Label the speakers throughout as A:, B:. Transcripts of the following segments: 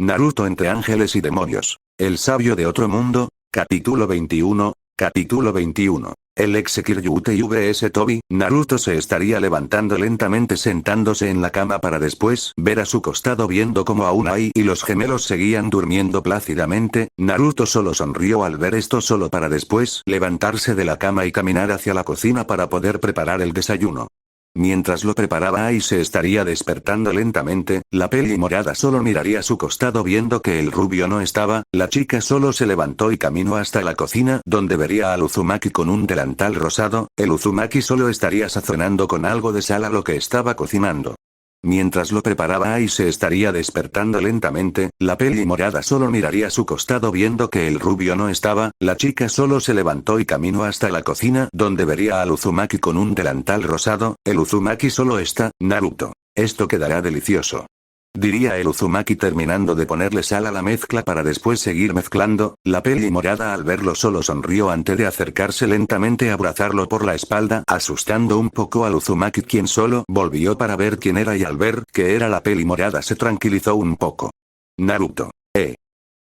A: Naruto entre ángeles y demonios. El sabio de otro mundo. Capítulo 21. Capítulo 21. El ex Kiryutei vs Tobi. Naruto se estaría levantando lentamente sentándose en la cama para después ver a su costado viendo como aún Ai y los gemelos seguían durmiendo plácidamente. Naruto solo sonrió al ver esto solo para después levantarse de la cama y caminar hacia la cocina para poder preparar el desayuno. Mientras lo preparaba Ai se estaría despertando lentamente, la peli morada solo miraría a su costado viendo que el rubio no estaba, la chica solo se levantó y caminó hasta la cocina donde vería al Uzumaki con un delantal rosado, el Uzumaki solo estaría sazonando con algo de sal a lo que estaba cocinando. Mientras lo preparaba Ai se estaría despertando lentamente, la peli morada solo miraría a su costado viendo que el rubio no estaba, la chica solo se levantó y caminó hasta la cocina donde vería al Uzumaki con un delantal rosado, el Uzumaki solo está, Naruto. Esto quedará delicioso. Diría el Uzumaki terminando de ponerle sal a la mezcla para después seguir mezclando, la peli morada al verlo solo sonrió antes de acercarse lentamente a abrazarlo por la espalda asustando un poco al Uzumaki quien solo volvió para ver quién era y al ver que era la peli morada se tranquilizó un poco. Naruto.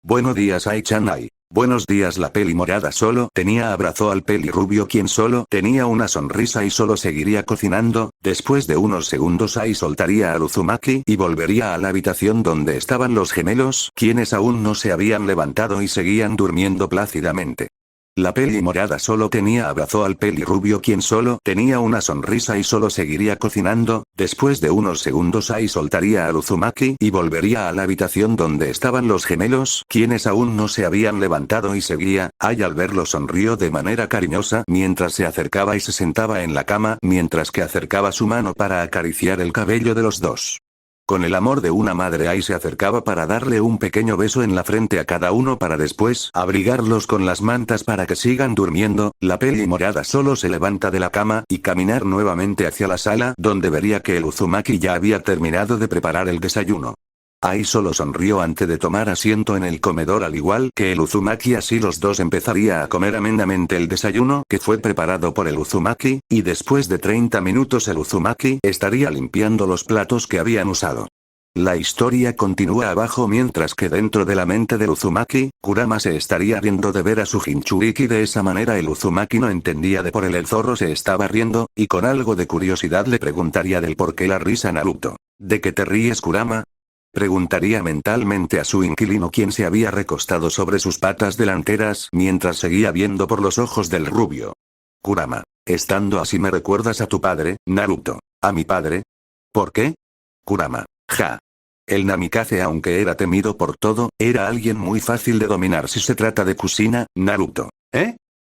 A: Buenos días Ai-chan Ai. Buenos días la peli morada solo abrazó al peli rubio quien solo tenía una sonrisa y solo seguiría cocinando, después de unos segundos Ai soltaría al Uzumaki y volvería a la habitación donde estaban los gemelos, quienes aún no se habían levantado y seguían durmiendo plácidamente. La peli morada solo abrazó al peli rubio quien solo tenía una sonrisa y solo seguiría cocinando, después de unos segundos Ai soltaría al Uzumaki y volvería a la habitación donde estaban los gemelos, quienes aún no se habían levantado y seguía, Ai al verlo sonrió de manera cariñosa mientras se acercaba y se sentaba en la cama mientras que acercaba su mano para acariciar el cabello de los dos. Con el amor de una madre Ai se acercaba para darle un pequeño beso en la frente a cada uno para después abrigarlos con las mantas para que sigan durmiendo, la peli morada solo se levanta de la cama y caminar nuevamente hacia la sala donde vería que el Uzumaki ya había terminado de preparar el desayuno. Ai solo sonrió antes de tomar asiento en el comedor al igual que el Uzumaki así los dos empezaría a comer amenamente el desayuno que fue preparado por el Uzumaki, y después de 30 minutos el Uzumaki estaría limpiando los platos que habían usado. La historia continúa abajo mientras que dentro de la mente del Uzumaki, Kurama se estaría riendo de ver a su Jinchuriki de esa manera el Uzumaki no entendía de por el zorro se estaba riendo, y con algo de curiosidad le preguntaría del por qué la risa Naruto. ¿De qué te ríes Kurama? Preguntaría mentalmente a su inquilino quien se había recostado sobre sus patas delanteras mientras seguía viendo por los ojos del rubio. Kurama. Estando así me recuerdas a tu padre, Naruto. ¿A mi padre? ¿Por qué? Kurama. Ja. El Namikaze aunque era temido por todo, era alguien muy fácil de dominar si se trata de Kushina, Naruto.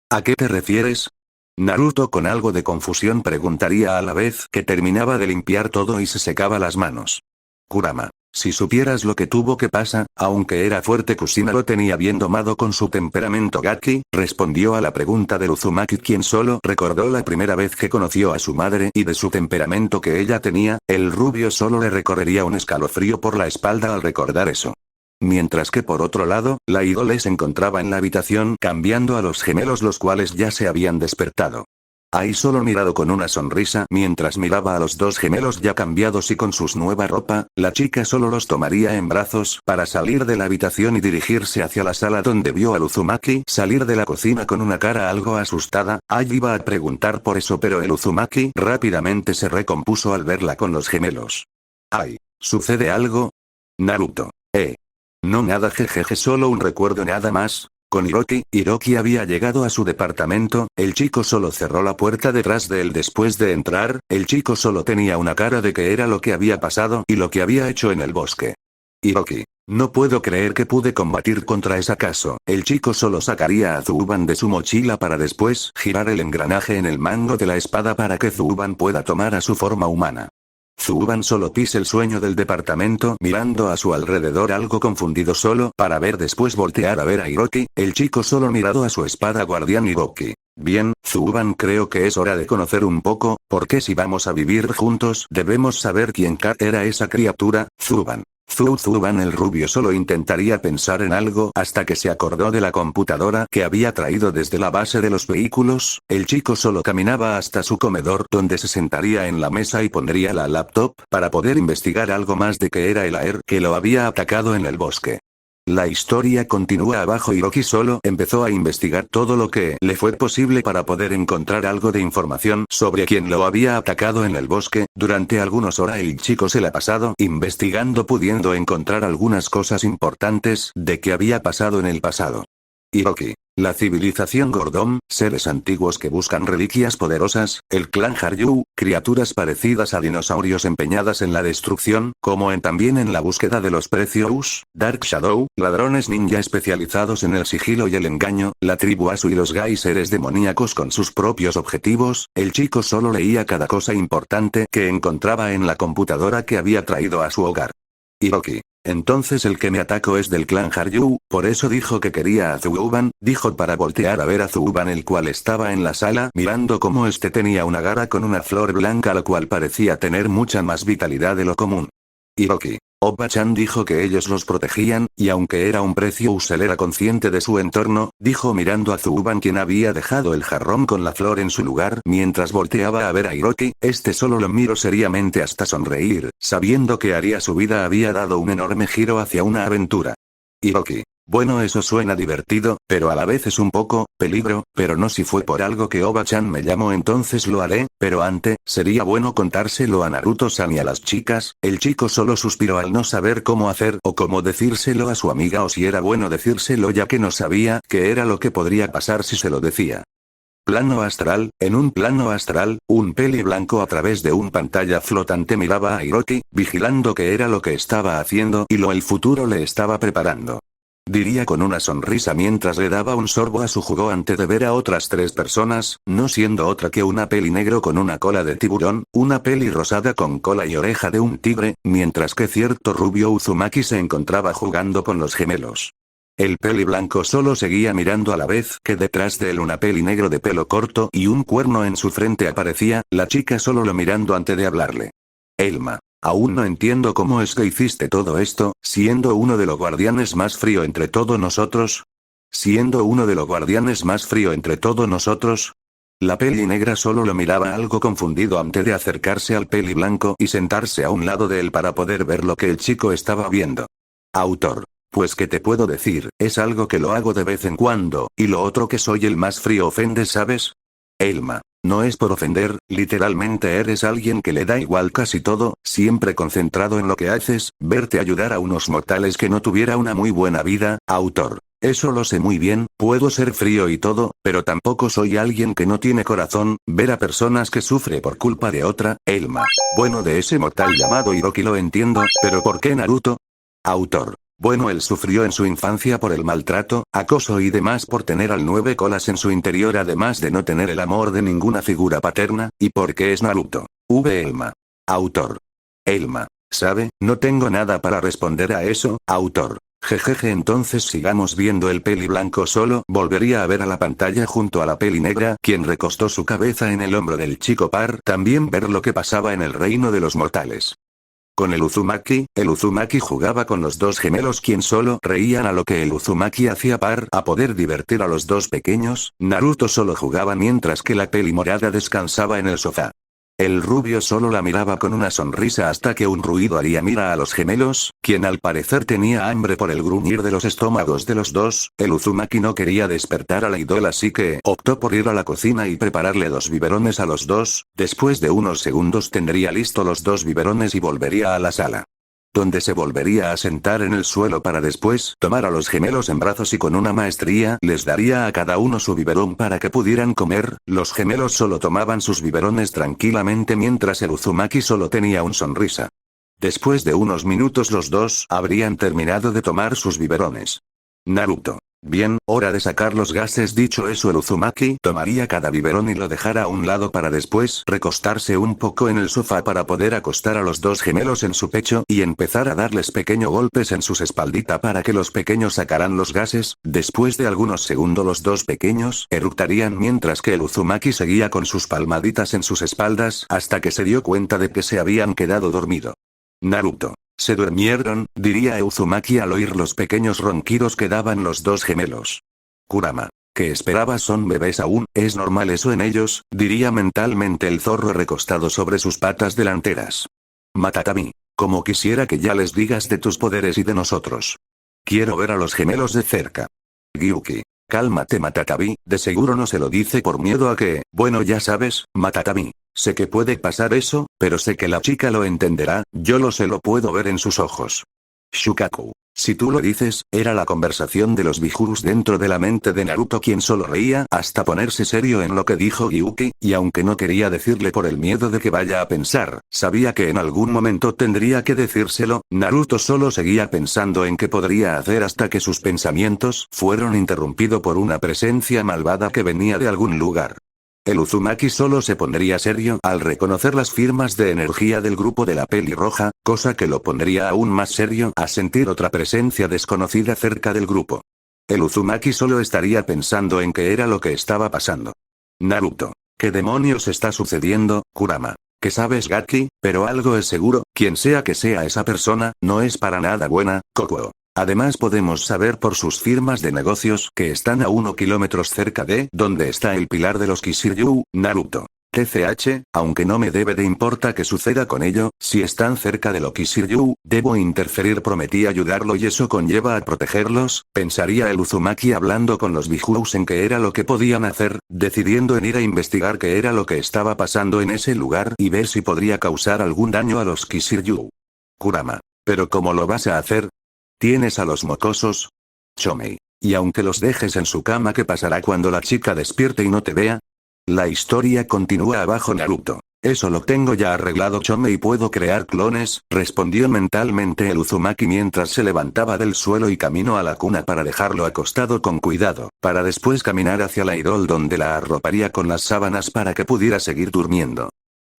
A: ¿A qué te refieres? Naruto con algo de confusión preguntaría a la vez que terminaba de limpiar todo y se secaba las manos. Kurama. Si supieras lo que tuvo que pasar, aunque era fuerte Kushina lo tenía bien domado con su temperamento Gaki, respondió a la pregunta del Uzumaki quien solo recordó la primera vez que conoció a su madre y de su temperamento que ella tenía, el rubio solo le recorrería un escalofrío por la espalda al recordar eso. Mientras que por otro lado, la ídole se encontraba en la habitación cambiando a los gemelos los cuales ya se habían despertado. Ai solo mirado con una sonrisa mientras miraba a los dos gemelos ya cambiados y con sus nueva ropa, la chica solo los tomaría en brazos para salir de la habitación y dirigirse hacia la sala donde vio al Uzumaki salir de la cocina con una cara algo asustada. Ai iba a preguntar por eso pero el Uzumaki rápidamente se recompuso al verla con los gemelos. Ai, ¿sucede algo? Naruto. No nada jejeje solo un recuerdo nada más. Con Hiroki había llegado a su departamento, el chico solo cerró la puerta detrás de él después de entrar, el chico solo tenía una cara de que era lo que había pasado y lo que había hecho en el bosque. Hiroki. No puedo creer que pude combatir contra ese caso. El chico solo sacaría a Zuban de su mochila para después girar el engranaje en el mango de la espada para que Zuban pueda tomar a su forma humana. Zuban solo pisa el sueño del departamento mirando a su alrededor algo confundido solo para ver después voltear a ver a Hiroki, el chico solo mirado a su espada guardián Hiroki. Bien, Zuban creo que es hora de conocer un poco, porque si vamos a vivir juntos debemos saber quién era esa criatura, Zuban. Zuban el rubio solo intentaría pensar en algo hasta que se acordó de la computadora que había traído desde la base de los vehículos. El chico solo caminaba hasta su comedor donde se sentaría en la mesa y pondría la laptop para poder investigar algo más de que era el Aer que lo había atacado en el bosque. La historia continúa abajo y Hiroki solo empezó a investigar todo lo que le fue posible para poder encontrar algo de información sobre quién lo había atacado en el bosque. Durante algunas horas el chico se la ha pasado investigando pudiendo encontrar algunas cosas importantes de que había pasado en el pasado. Hiroki. La civilización Gordon, seres antiguos que buscan reliquias poderosas, el clan Haryu, criaturas parecidas a dinosaurios empeñadas en la destrucción, como también en la búsqueda de los precios, Dark Shadow, ladrones ninja especializados en el sigilo y el engaño, la tribu Asu y los Gai seres demoníacos con sus propios objetivos. El chico solo leía cada cosa importante que encontraba en la computadora que había traído a su hogar. Hiroki. Entonces el que me atacó es del clan Haryu, por eso dijo que quería a Zuban, dijo para voltear a ver a Zuban el cual estaba en la sala mirando cómo este tenía una garra con una flor blanca la cual parecía tener mucha más vitalidad de lo común. Hiroki. Oba-chan dijo que ellos los protegían, y aunque era un Precious él era consciente de su entorno, dijo mirando a Zuban quien había dejado el jarrón con la flor en su lugar mientras volteaba a ver a Hiroki, este solo lo miró seriamente hasta sonreír, sabiendo que haría su vida había dado un enorme giro hacia una aventura. Hiroki. Bueno, eso suena divertido, pero a la vez es un poco peligro, pero no si fue por algo que Oba-chan me llamó entonces lo haré, pero antes, sería bueno contárselo a Naruto-san y a las chicas. El chico solo suspiró al no saber cómo hacer o cómo decírselo a su amiga o si era bueno decírselo ya que no sabía qué era lo que podría pasar si se lo decía. Plano astral, en un plano astral, un peli blanco a través de una pantalla flotante miraba a Hiroki, vigilando qué era lo que estaba haciendo y lo el futuro le estaba preparando. Diría con una sonrisa mientras le daba un sorbo a su jugo antes de ver a otras tres personas, no siendo otra que una peli negro con una cola de tiburón, una peli rosada con cola y oreja de un tigre, mientras que cierto rubio Uzumaki se encontraba jugando con los gemelos. El peli blanco solo seguía mirando a la vez que detrás de él una peli negro de pelo corto y un cuerno en su frente aparecía, la chica solo lo mirando antes de hablarle. Elma. Aún no entiendo cómo es que hiciste todo esto, siendo uno de los guardianes más frío entre todos nosotros. Siendo uno de los guardianes más frío entre todos nosotros. La peli negra solo lo miraba algo confundido antes de acercarse al peli blanco y sentarse a un lado de él para poder ver lo que el chico estaba viendo. Autor. Pues qué te puedo decir, es algo que lo hago de vez en cuando, y lo otro que soy el más frío ofende, ¿sabes? Elma. No es por ofender, literalmente eres alguien que le da igual casi todo, siempre concentrado en lo que haces, verte ayudar a unos mortales que no tuviera una muy buena vida. Autor. Eso lo sé muy bien, puedo ser frío y todo, pero tampoco soy alguien que no tiene corazón, ver a personas que sufre por culpa de otra. Elma. Bueno, de ese mortal llamado Hiroki lo entiendo, pero ¿por qué Naruto? Autor. Bueno, él sufrió en su infancia por el maltrato, acoso y demás por tener al 9 colas en su interior además de no tener el amor de ninguna figura paterna, y porque es Naruto. Elma. Autor. Elma. ¿Sabe? No tengo nada para responder a eso, autor. Jejeje, entonces sigamos viendo. El peli blanco solo volvería a ver a la pantalla junto a la peli negra, quien recostó su cabeza en el hombro del chico par, también ver lo que pasaba en el reino de los mortales. Con el Uzumaki jugaba con los dos gemelos quien solo reían a lo que el Uzumaki hacía par a poder divertir a los dos pequeños. Naruto solo jugaba mientras que la peli morada descansaba en el sofá. El rubio solo la miraba con una sonrisa hasta que un ruido haría mira a los gemelos, quien al parecer tenía hambre por el gruñir de los estómagos de los dos. El Uzumaki no quería despertar a la idola así que optó por ir a la cocina y prepararle 2 biberones a los dos. Después de unos segundos tendría listo los 2 biberones y volvería a la sala, donde se volvería a sentar en el suelo para después tomar a los gemelos en brazos y con una maestría les daría a cada uno su biberón para que pudieran comer. Los gemelos solo tomaban sus biberones tranquilamente mientras el Uzumaki solo tenía una sonrisa. Después de unos minutos los dos habrían terminado de tomar sus biberones. Naruto. Bien, hora de sacar los gases. Dicho eso, el Uzumaki tomaría cada biberón y lo dejara a un lado para después recostarse un poco en el sofá para poder acostar a los dos gemelos en su pecho y empezar a darles pequeños golpes en sus espalditas para que los pequeños sacaran los gases. Después de algunos segundos los dos pequeños eructarían mientras que el Uzumaki seguía con sus palmaditas en sus espaldas hasta que se dio cuenta de que se habían quedado dormido. Naruto. Se durmieron, diría Uzumaki al oír los pequeños ronquidos que daban los dos gemelos. Kurama. ¿Qué esperabas? Son bebés aún, es normal eso en ellos, diría mentalmente el zorro recostado sobre sus patas delanteras. Matatami. Como quisiera que ya les digas de tus poderes y de nosotros. Quiero ver a los gemelos de cerca. Gyuki. Cálmate Matatami, de seguro no se lo dice por miedo a que, bueno ya sabes, Matatami. Sé que puede pasar eso, pero sé que la chica lo entenderá, yo lo sé, lo puedo ver en sus ojos. Shukaku. Si tú lo dices, era la conversación de los Bijurus dentro de la mente de Naruto, quien solo reía hasta ponerse serio en lo que dijo Gyuki, y aunque no quería decirle por el miedo de que vaya a pensar, sabía que en algún momento tendría que decírselo, Naruto solo seguía pensando en qué podría hacer hasta que sus pensamientos fueron interrumpidos por una presencia malvada que venía de algún lugar. El Uzumaki solo se pondría serio al reconocer las firmas de energía del grupo de la pelirroja, cosa que lo pondría aún más serio a sentir otra presencia desconocida cerca del grupo. El Uzumaki solo estaría pensando en qué era lo que estaba pasando. Naruto. ¿Qué demonios está sucediendo, Kurama? Que sabes Gaki, pero algo es seguro, quien sea que sea esa persona, no es para nada buena, Kokuo. Además podemos saber por sus firmas de negocios que están a 1 kilómetros cerca de donde está el pilar de los Kishiryu, Naruto. TCH, aunque no me debe de importar qué suceda con ello, si están cerca de los Kishiryu, debo interferir, prometí ayudarlo y eso conlleva a protegerlos, pensaría el Uzumaki hablando con los Bijous en qué era lo que podían hacer, decidiendo en ir a investigar qué era lo que estaba pasando en ese lugar y ver si podría causar algún daño a los Kishiryu. Kurama. ¿Pero cómo lo vas a hacer? ¿Tienes a los mocosos? Chomei. Y aunque los dejes en su cama, ¿qué pasará cuando la chica despierte y no te vea? La historia continúa abajo Naruto. Eso lo tengo ya arreglado Chomei y puedo crear clones, respondió mentalmente el Uzumaki mientras se levantaba del suelo y caminó a la cuna para dejarlo acostado con cuidado, para después caminar hacia la idol donde la arroparía con las sábanas para que pudiera seguir durmiendo.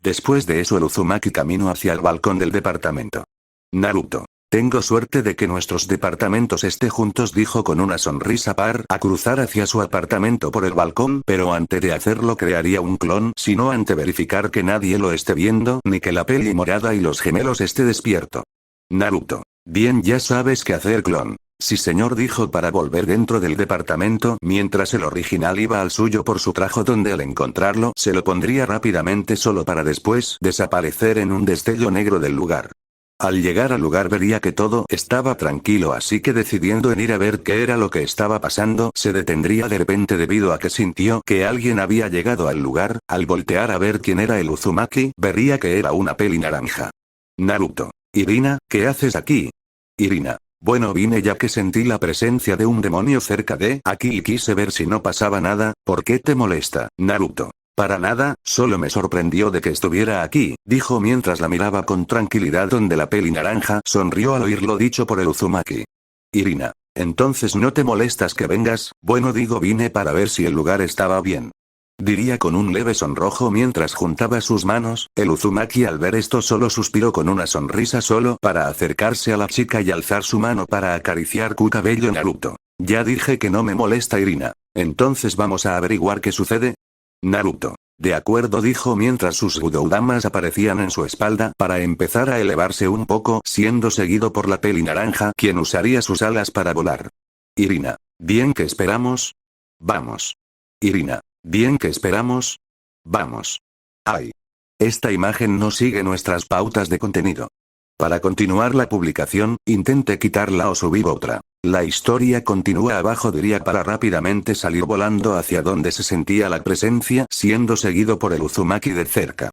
A: Después de eso el Uzumaki caminó hacia el balcón del departamento. Naruto. Tengo suerte de que nuestros departamentos estén juntos, dijo con una sonrisa a cruzar hacia su apartamento por el balcón, pero antes de hacerlo crearía un clon, sino antes verificar que nadie lo esté viendo ni que la peli morada y los gemelos esté despierto. Naruto. Bien, ya sabes qué hacer clon. Sí señor, dijo para volver dentro del departamento mientras el original iba al suyo por su trajo, donde al encontrarlo se lo pondría rápidamente solo para después desaparecer en un destello negro del lugar. Al llegar al lugar vería que todo estaba tranquilo, así que decidiendo en ir a ver qué era lo que estaba pasando, se detendría de repente debido a que sintió que alguien había llegado al lugar. Al voltear a ver quién era el Uzumaki, vería que era una peli naranja. Naruto. Irina, ¿qué haces aquí? Irina. Bueno, vine ya que sentí la presencia de un demonio cerca de aquí y quise ver si no pasaba nada. ¿Por qué te molesta, Naruto? Para nada, solo me sorprendió de que estuviera aquí, dijo mientras la miraba con tranquilidad, donde la peli naranja sonrió al oír lo dicho por el Uzumaki. Irina. Entonces no te molestas que vengas, bueno digo vine para ver si el lugar estaba bien. Diría con un leve sonrojo mientras juntaba sus manos. El Uzumaki al ver esto solo suspiró con una sonrisa solo para acercarse a la chica y alzar su mano para acariciar su cabello. Naruto. Ya dije que no me molesta Irina. Entonces vamos a averiguar qué sucede. Naruto. De acuerdo, dijo mientras sus Gudoudamas aparecían en su espalda para empezar a elevarse un poco, siendo seguido por la peli naranja, quien usaría sus alas para volar. Irina. Bien, que esperamos. Vamos. Irina. Bien, que esperamos. Vamos. Ay. Esta imagen no sigue nuestras pautas de contenido. Para continuar la publicación, intente quitarla o subir otra. La historia continúa abajo, diría para rápidamente salir volando hacia donde se sentía la presencia, siendo seguido por el Uzumaki de cerca.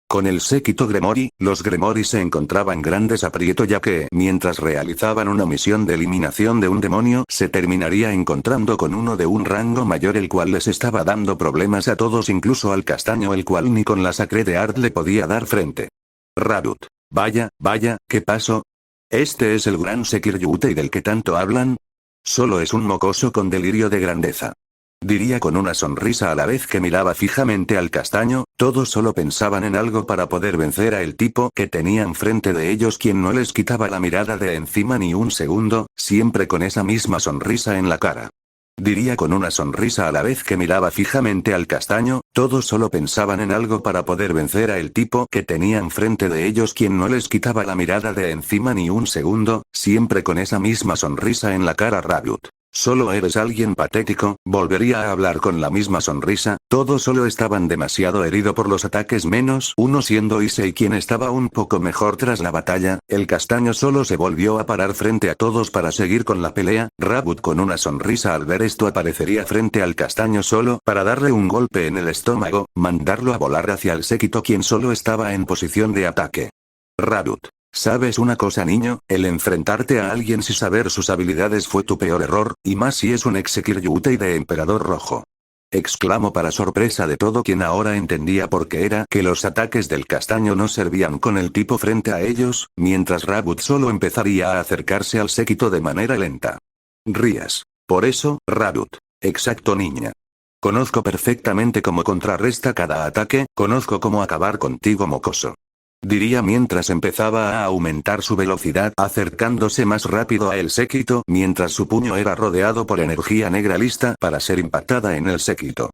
A: Con el séquito Gremori, los Gremori se encontraban grandes aprieto ya que, mientras realizaban una misión de eliminación de un demonio, se terminaría encontrando con uno de un rango mayor, el cual les estaba dando problemas a todos, incluso al castaño, el cual ni con la Sacred Art le podía dar frente. Radut. Vaya, ¿qué pasó? ¿Este es el gran Sekiryutei del que tanto hablan? Solo es un mocoso con delirio de grandeza. Diría con una sonrisa a la vez que miraba fijamente al castaño. Todos solo pensaban en algo para poder vencer a el tipo que tenían frente de ellos, quien no les quitaba la mirada de encima ni un segundo, siempre con esa misma sonrisa en la cara. Diría con una sonrisa a la vez que miraba fijamente al castaño, todos solo pensaban en algo para poder vencer a el tipo que tenían frente de ellos, quien no les quitaba la mirada de encima ni un segundo, siempre con esa misma sonrisa en la cara. Rabbit. Solo eres alguien patético, volvería a hablar con la misma sonrisa, todos solo estaban demasiado heridos por los ataques, menos uno siendo Issei, quien estaba un poco mejor tras la batalla. El castaño solo se volvió a parar frente a todos para seguir con la pelea. Rabbit con una sonrisa al ver esto aparecería frente al castaño solo para darle un golpe en el estómago, mandarlo a volar hacia el séquito, quien solo estaba en posición de ataque. Rabbit. ¿Sabes una cosa, niño? El enfrentarte a alguien sin saber sus habilidades fue tu peor error, y más si es un Executive de Emperador Rojo. Exclamó para sorpresa de todo quien ahora entendía por qué era que los ataques del castaño no servían con el tipo frente a ellos, mientras Rabbit solo empezaría a acercarse al séquito de manera lenta. Rías. Por eso, Rabbit. Exacto, niña. Conozco perfectamente cómo contrarresta cada ataque, conozco cómo acabar contigo, mocoso. Diría mientras empezaba a aumentar su velocidad, acercándose más rápido a el séquito, mientras su puño era rodeado por energía negra lista para ser impactada en el séquito.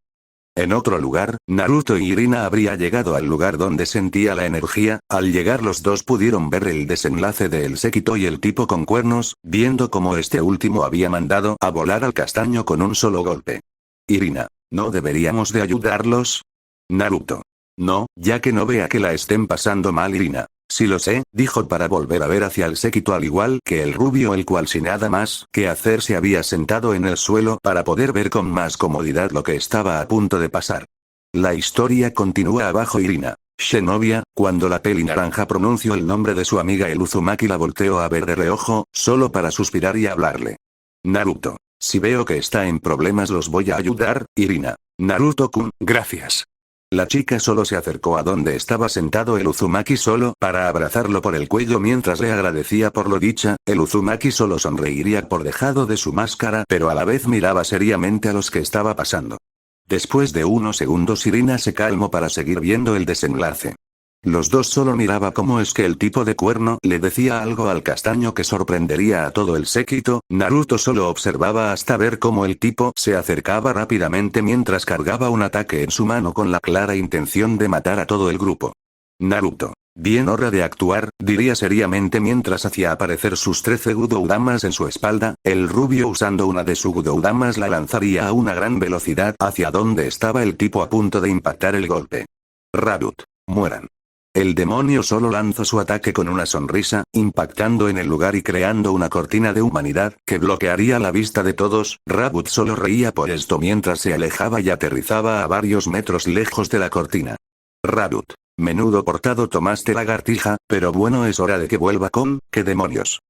A: En otro lugar, Naruto y Irina habría llegado al lugar donde sentía la energía. Al llegar los dos pudieron ver el desenlace del séquito y el tipo con cuernos, viendo cómo este último había mandado a volar al castaño con un solo golpe. Irina, ¿no deberíamos de ayudarlos? Naruto. No, ya que no vea que la estén pasando mal. Irina. Sí lo sé, dijo para volver a ver hacia el séquito, al igual que el rubio, el cual sin nada más que hacer se había sentado en el suelo para poder ver con más comodidad lo que estaba a punto de pasar. La historia continúa abajo. Irina. Shinobi, cuando la peli naranja pronunció el nombre de su amiga el Uzumaki, la volteó a ver de reojo, solo para suspirar y hablarle. Naruto. Si veo que está en problemas los voy a ayudar, Irina. Naruto-kun, gracias. La chica solo se acercó a donde estaba sentado el Uzumaki solo para abrazarlo por el cuello mientras le agradecía por lo dicha. El Uzumaki solo sonreiría por dejado de su máscara, pero a la vez miraba seriamente a los que estaba pasando. Después de unos segundos Irina se calmó para seguir viendo el desenlace. Los dos solo miraba cómo es que el tipo de cuerno le decía algo al castaño que sorprendería a todo el séquito. Naruto solo observaba hasta ver cómo el tipo se acercaba rápidamente mientras cargaba un ataque en su mano con la clara intención de matar a todo el grupo. Naruto. Bien, hora de actuar, diría seriamente mientras hacía aparecer sus 13 Gudoudamas en su espalda. El rubio usando una de sus Gudoudamas la lanzaría a una gran velocidad hacia donde estaba el tipo a punto de impactar el golpe. Rabbit. Mueran. El demonio solo lanzó su ataque con una sonrisa, impactando en el lugar y creando una cortina de humanidad que bloquearía la vista de todos. Rabbit solo reía por esto mientras se alejaba y aterrizaba a varios metros lejos de la cortina. Rabbit. Menudo portado tomaste, lagartija, pero bueno, es hora de que vuelva con, ¿qué demonios?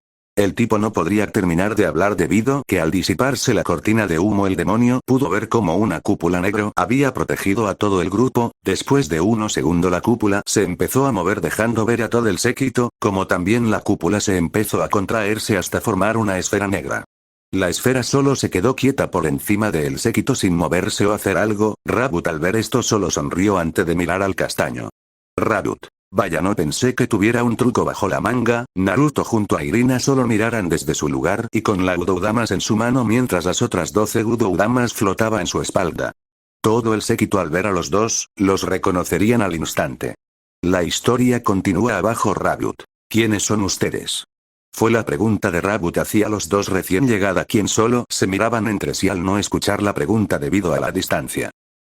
A: El tipo no podría terminar de hablar debido que al disiparse la cortina de humo el demonio pudo ver como una cúpula negra había protegido a todo el grupo. Después de unos segundos la cúpula se empezó a mover dejando ver a todo el séquito, como también la cúpula se empezó a contraerse hasta formar una esfera negra. La esfera solo se quedó quieta por encima del séquito sin moverse o hacer algo. Rabbit al ver esto solo sonrió antes de mirar al castaño. Rabbit. Vaya, no pensé que tuviera un truco bajo la manga. Naruto junto a Irina solo miraran desde su lugar y con la Gudoudamas en su mano mientras las otras 12 Gudoudamas flotaban en su espalda. Todo el séquito al ver a los dos, los reconocerían al instante. La historia continúa abajo. Rabbit. ¿Quiénes son ustedes? Fue la pregunta de Rabbit hacia los dos recién llegada, quien solo se miraban entre sí al no escuchar la pregunta debido a la distancia.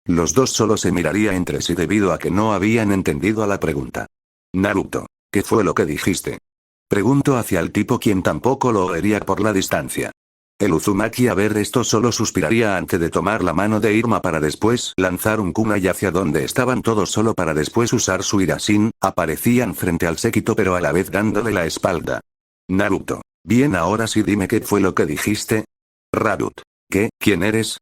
A: Los dos solo se miraría entre sí debido a que no habían entendido a la pregunta. Naruto, ¿qué fue lo que dijiste? Preguntó hacia el tipo, quien tampoco lo oiría por la distancia. El Uzumaki a ver esto solo suspiraría antes de tomar la mano de Irma para después lanzar un kunai hacia donde estaban todos solo para después usar su Irasin. Aparecían frente al séquito pero a la vez dándole la espalda. Naruto, bien, ahora sí dime qué fue lo que dijiste. Rabbit, ¿qué? ¿Quién eres?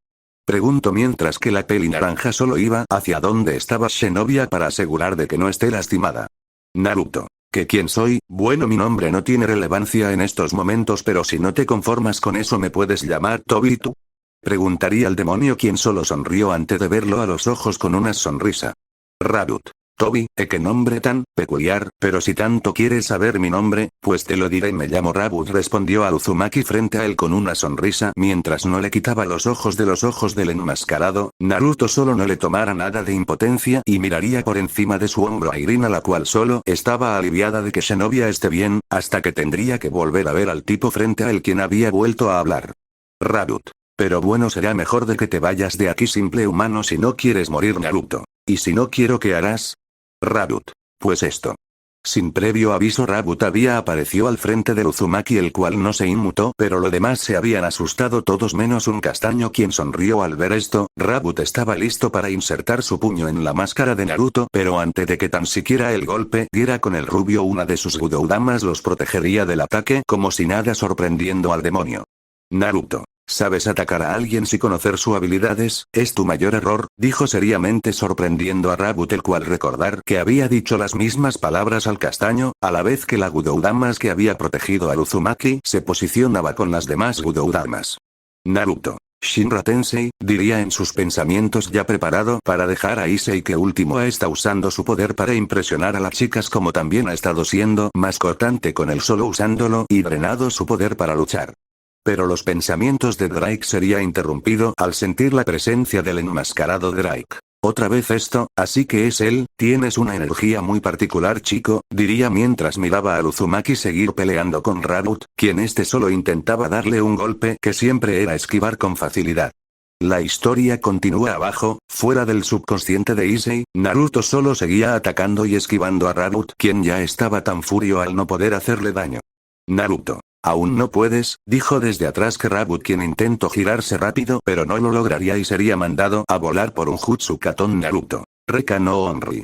A: Preguntó mientras que la peli naranja solo iba hacia donde estaba Shinobi para asegurar de que no esté lastimada. Naruto. ¿Que quién soy? Bueno, mi nombre no tiene relevancia en estos momentos, pero si no te conformas con eso me puedes llamar Tobito. Preguntaría al demonio, quien solo sonrió antes de verlo a los ojos con una sonrisa. Rabbit. Tobi, qué nombre tan peculiar, pero si tanto quieres saber mi nombre, pues te lo diré. Me llamo Rabbit, respondió a Uzumaki frente a él con una sonrisa mientras no le quitaba los ojos del enmascarado. Naruto solo no le tomara nada de impotencia y miraría por encima de su hombro a Irina, la cual solo estaba aliviada de que Shinobi esté bien, hasta que tendría que volver a ver al tipo frente a él quien había vuelto a hablar. Rabbit. Pero bueno, será mejor de que te vayas de aquí, simple humano, si no quieres morir, Naruto. ¿Y si no quiero, qué harás? Rabbit. Pues esto. Sin previo aviso, Rabbit había aparecido al frente de Uzumaki, el cual no se inmutó, pero los demás se habían asustado todos menos un castaño, quien sonrió al ver esto. Rabbit estaba listo para insertar su puño en la máscara de Naruto, pero antes de que tan siquiera el golpe diera con el rubio, una de sus Gudoudamas los protegería del ataque como si nada, sorprendiendo al demonio. Naruto. ¿Sabes atacar a alguien sin conocer sus habilidades? Es tu mayor error, dijo seriamente, sorprendiendo a Rabbit, el cual recordar que había dicho las mismas palabras al castaño, a la vez que la Gudoudamas que había protegido a Uzumaki se posicionaba con las demás Gudoudamas. Naruto. Shinra Tensei, diría en sus pensamientos, ya preparado para dejar a Issei, que último está usando su poder para impresionar a las chicas, como también ha estado siendo más cortante con él solo usándolo, y drenado su poder para luchar. Pero los pensamientos de Drake sería interrumpido al sentir la presencia del enmascarado Drake. Otra vez esto, así que es él. Tienes una energía muy particular, chico, diría mientras miraba a Uzumaki seguir peleando con Rabbit, quien solo intentaba darle un golpe que siempre era esquivar con facilidad. La historia continúa abajo, fuera del subconsciente de Issei. Naruto solo seguía atacando y esquivando a Rabbit, quien ya estaba tan furioso al no poder hacerle daño. Naruto. Aún no puedes, dijo desde atrás que Rabbit, quien intentó girarse rápido pero no lo lograría y sería mandado a volar por un jutsu Katon. Naruto. Reka no Onri.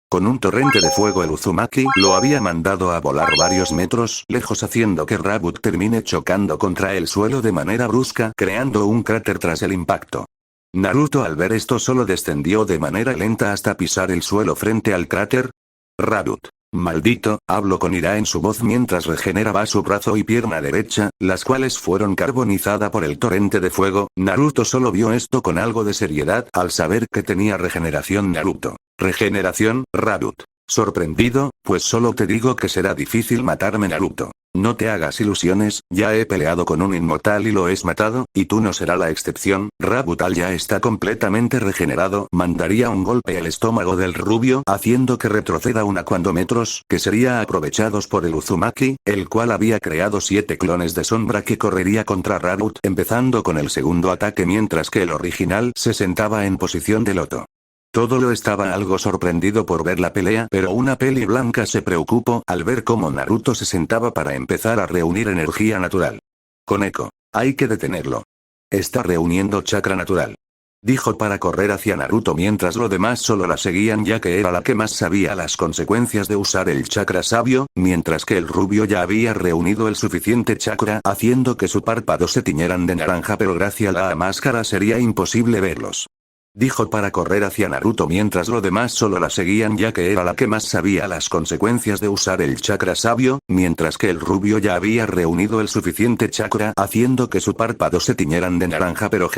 A: Con un torrente de fuego, el Uzumaki lo había mandado a volar varios metros lejos, haciendo que Rabbit termine chocando contra el suelo de manera brusca, creando un cráter tras el impacto. Naruto, al ver esto, solo descendió de manera lenta hasta pisar el suelo frente al cráter. Rabbit. Maldito, habló con ira en su voz mientras regeneraba su brazo y pierna derecha, las cuales fueron carbonizadas por el torrente de fuego. Naruto solo vio esto con algo de seriedad al saber que tenía regeneración. Naruto. ¿Regeneración, Rabbit? Sorprendido, pues solo te digo que será difícil matarme, Naruto. No te hagas ilusiones, ya he peleado con un inmortal y lo he matado, y tú no será la excepción. Rabbit, al ya está completamente regenerado, mandaría un golpe al estómago del rubio, haciendo que retroceda cuantos metros, que sería aprovechados por el Uzumaki, el cual había creado 7 clones de sombra que correría contra Rabbit, empezando con el segundo ataque mientras que el original se sentaba en posición de loto. Todo lo estaba algo sorprendido por ver la pelea, pero una peli blanca se preocupó al ver cómo Naruto se sentaba para empezar a reunir energía natural. Koneko. Hay que detenerlo. Está reuniendo chakra natural. Dijo para correr hacia Naruto mientras los demás solo la seguían, ya que era la que más sabía las consecuencias de usar el chakra sabio, mientras que el rubio ya había reunido el suficiente chakra, haciendo que sus párpados se tiñeran de naranja, pero gracias a la máscara sería imposible verlos. Dijo para correr hacia Naruto mientras los demás solo la seguían, ya que era la que más sabía las consecuencias de usar el chakra sabio, mientras que el rubio ya había reunido el suficiente chakra, haciendo que sus párpados se tiñeran de naranja. Pero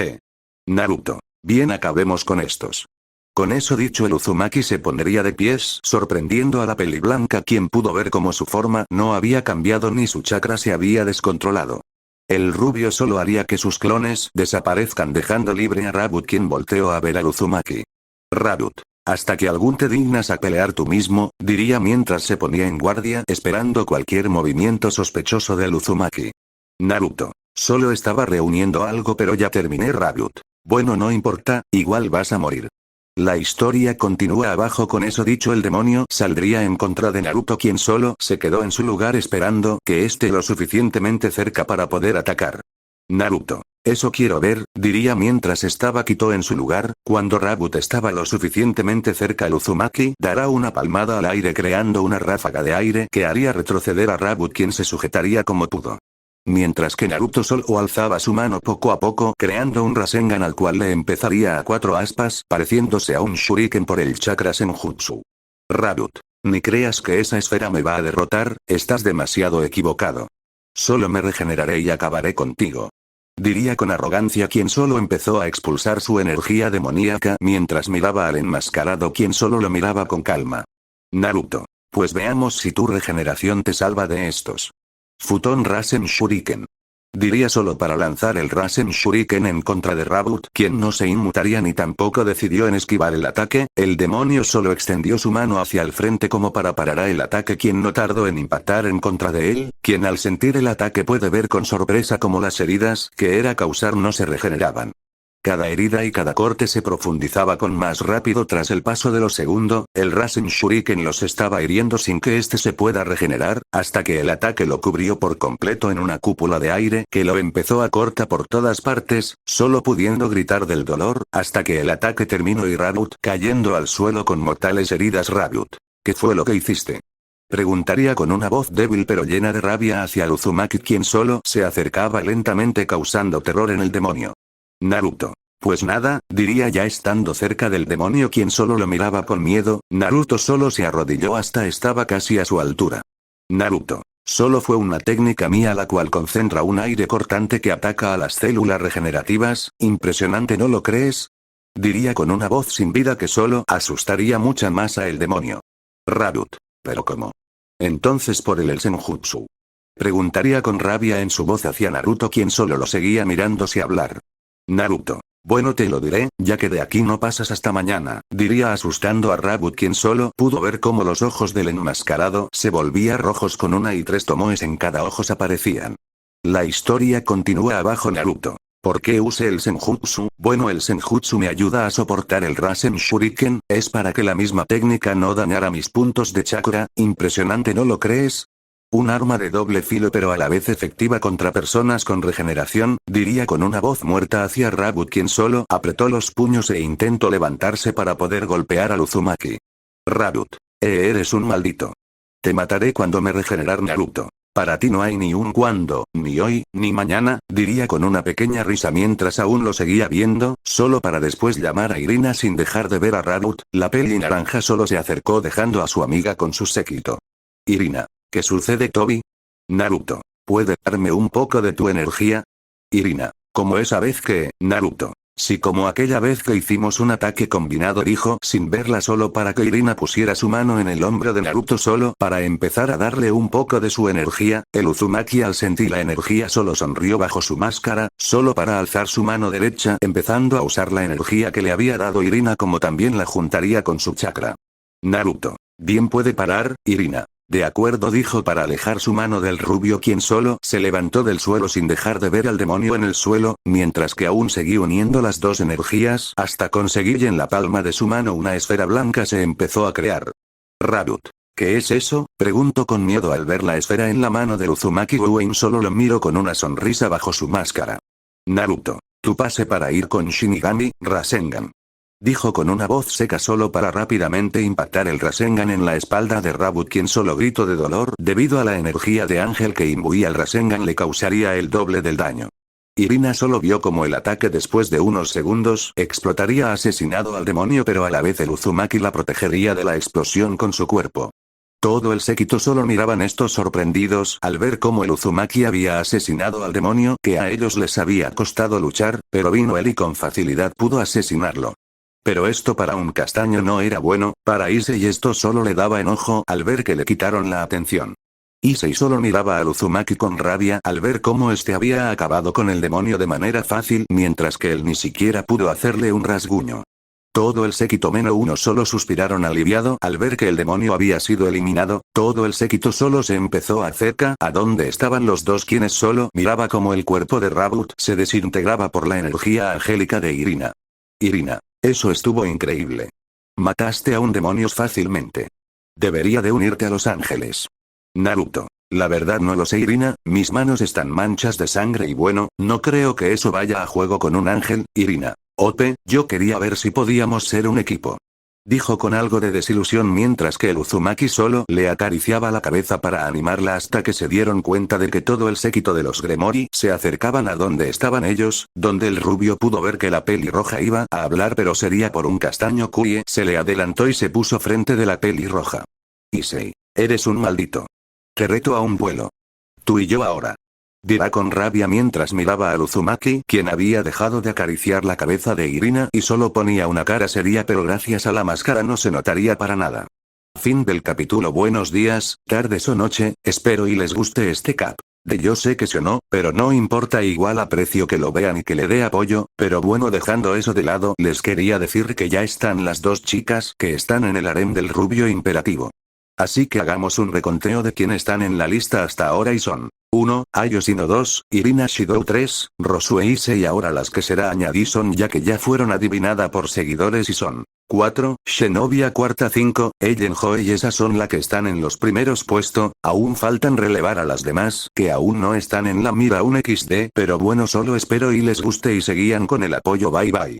A: Naruto. Bien, acabemos con estos. Con eso dicho, el Uzumaki se pondría de pies, sorprendiendo a la peli blanca, quien pudo ver cómo su forma no había cambiado ni su chakra se había descontrolado. El rubio solo haría que sus clones desaparezcan, dejando libre a Rabbit, quien volteó a ver al Uzumaki. Rabbit. Hasta que algún te dignas a pelear tú mismo, diría mientras se ponía en guardia, esperando cualquier movimiento sospechoso del Uzumaki. Naruto. Solo estaba reuniendo algo, pero ya terminé, Rabbit. Bueno, no importa, igual vas a morir. La historia continúa abajo. Con eso dicho, el demonio saldría en contra de Naruto, quien solo se quedó en su lugar esperando que esté lo suficientemente cerca para poder atacar. Naruto. Eso quiero ver, diría mientras estaba quieto en su lugar. Cuando Rabbit estaba lo suficientemente cerca, el Uzumaki dará una palmada al aire creando una ráfaga de aire que haría retroceder a Rabbit, quien se sujetaría como pudo. Mientras que Naruto solo alzaba su mano poco a poco, creando un Rasengan al cual le empezaría a 4 aspas, pareciéndose a un shuriken por el chakra senjutsu. Rabbit. Ni creas que esa esfera me va a derrotar, estás demasiado equivocado. Solo me regeneraré y acabaré contigo. diría con arrogancia quien solo empezó a expulsar su energía demoníaca mientras miraba al enmascarado quien solo lo miraba con calma. Naruto. Pues veamos si tu regeneración te salva de estos. Futon Rasen Shuriken. Diría solo para lanzar el Rasen Shuriken en contra de Rabbit, quien no se inmutaría ni tampoco decidió en esquivar el ataque. El demonio solo extendió su mano hacia el frente como para parar el ataque, quien no tardó en impactar en contra de él, quien al sentir el ataque puede ver con sorpresa cómo las heridas que era causar no se regeneraban. Cada herida y cada corte se profundizaba con más rápido tras el paso de los segundos. El Rasen Shuriken los estaba hiriendo sin que éste se pueda regenerar, hasta que el ataque lo cubrió por completo en una cúpula de aire que lo empezó a cortar por todas partes, solo pudiendo gritar del dolor, hasta que el ataque terminó y Rabbit cayendo al suelo con mortales heridas. Rabbit, ¿qué fue lo que hiciste? Preguntaría con una voz débil pero llena de rabia hacia Uzumaki, quien solo se acercaba lentamente causando terror en el demonio. Naruto. Pues nada, diría ya estando cerca del demonio quien solo lo miraba con miedo. Naruto solo se arrodilló hasta estaba casi a su altura. Naruto. Solo fue una técnica mía la cual concentra un aire cortante que ataca a las células regenerativas. Impresionante, ¿no lo crees? Diría con una voz sin vida que solo asustaría mucha más a el demonio. Rabbit. ¿Pero cómo? Entonces por el Senjutsu. Preguntaría con rabia en su voz hacia Naruto quien solo lo seguía mirando sin hablar. Naruto. Bueno, te lo diré, ya que de aquí no pasas hasta mañana, diría asustando a Rabbit quien solo pudo ver cómo los ojos del enmascarado se volvían rojos con una y tres tomoes en cada ojos aparecían. La historia continúa abajo. Naruto. ¿Por qué use el Senjutsu? Bueno, el Senjutsu me ayuda a soportar el Rasen Shuriken, es para que la misma técnica no dañara mis puntos de chakra. Impresionante, ¿no lo crees? Un arma de doble filo pero a la vez efectiva contra personas con regeneración, diría con una voz muerta hacia Rabbit quien solo apretó los puños e intentó levantarse para poder golpear al Uzumaki. Rabbit. Eres un maldito. Te mataré cuando me regenerar. Naruto. Para ti no hay ni un cuándo, ni hoy, ni mañana, diría con una pequeña risa mientras aún lo seguía viendo, solo para después llamar a Irina sin dejar de ver a Rabbit. La peli naranja solo se acercó dejando a su amiga con su séquito. Irina. ¿Qué sucede, Tobi? Naruto. ¿Puede darme un poco de tu energía? Irina. Como esa vez que, Naruto. Sí, como aquella vez que hicimos un ataque combinado, dijo sin verla solo para que Irina pusiera su mano en el hombro de Naruto solo para empezar a darle un poco de su energía. El Uzumaki al sentir la energía solo sonrió bajo su máscara, solo para alzar su mano derecha empezando a usar la energía que le había dado Irina como también la juntaría con su chakra. Naruto. Bien, puede parar, Irina. De acuerdo, dijo para alejar su mano del rubio quien solo se levantó del suelo sin dejar de ver al demonio en el suelo, mientras que aún seguía uniendo las dos energías hasta conseguir en la palma de su mano una esfera blanca se empezó a crear. Rabbit. ¿Qué es eso? Preguntó con miedo al ver la esfera en la mano de Uzumaki. Uein solo lo miró con una sonrisa bajo su máscara. Naruto. Tu pase para ir con Shinigami, Rasengan. Dijo con una voz seca solo para rápidamente impactar el Rasengan en la espalda de Rabbit quien solo gritó de dolor debido a la energía de ángel que imbuía el Rasengan le causaría el doble del daño. Irina solo vio como el ataque después de unos segundos explotaría asesinado al demonio pero a la vez el Uzumaki la protegería de la explosión con su cuerpo. Todo el séquito solo miraban estos sorprendidos al ver cómo el Uzumaki había asesinado al demonio que a ellos les había costado luchar, pero vino él y con facilidad pudo asesinarlo. Pero esto para un castaño no era bueno, para Issei esto solo le daba enojo al ver que le quitaron la atención. Issei solo miraba al Uzumaki con rabia al ver cómo este había acabado con el demonio de manera fácil mientras que él ni siquiera pudo hacerle un rasguño. Todo el séquito menos uno solo suspiraron aliviado al ver que el demonio había sido eliminado. Todo el séquito solo se empezó a acercar a donde estaban los dos quienes solo miraba como el cuerpo de Rabbit se desintegraba por la energía angélica de Irina. Irina. Eso estuvo increíble. Mataste a un demonio fácilmente. Debería de unirte a los ángeles. Naruto. La verdad no lo sé, Irina, mis manos están manchas de sangre y bueno, no creo que eso vaya a juego con un ángel. Irina. Ope, yo quería ver si podíamos ser un equipo. Dijo con algo de desilusión mientras que el Uzumaki solo le acariciaba la cabeza para animarla hasta que se dieron cuenta de que todo el séquito de los Gremory se acercaban a donde estaban ellos, donde el rubio pudo ver que la pelirroja iba a hablar pero sería por un castaño. Kurie se le adelantó y se puso frente de la pelirroja. Issei. Eres un maldito. Te reto a un duelo. Tú y yo ahora. dirá con rabia mientras miraba a Uzumaki, quien había dejado de acariciar la cabeza de Irina y solo ponía una cara seria, pero gracias a la máscara no se notaría para nada. Fin del capítulo. Buenos días, tardes o noche, espero y les guste este cap. Yo sé que sí o no, pero no importa, igual aprecio que lo vean y que le dé apoyo, pero bueno, dejando eso de lado, les quería decir que ya están las dos chicas que están en el harem del rubio imperativo. Así que hagamos un reconteo de quién están en la lista hasta ahora y son: 1. Ayosino 2, Irina Shidou 3, Rosue Ise y ahora las que será añadí son ya que ya fueron adivinada por seguidores y son: 4, Xenobia cuarta 5, Ellen Ho y esas son las que están en los primeros puestos, aún faltan relevar a las demás que aún no están en la mira un XD, pero bueno, solo espero y les guste y seguían con el apoyo. Bye bye.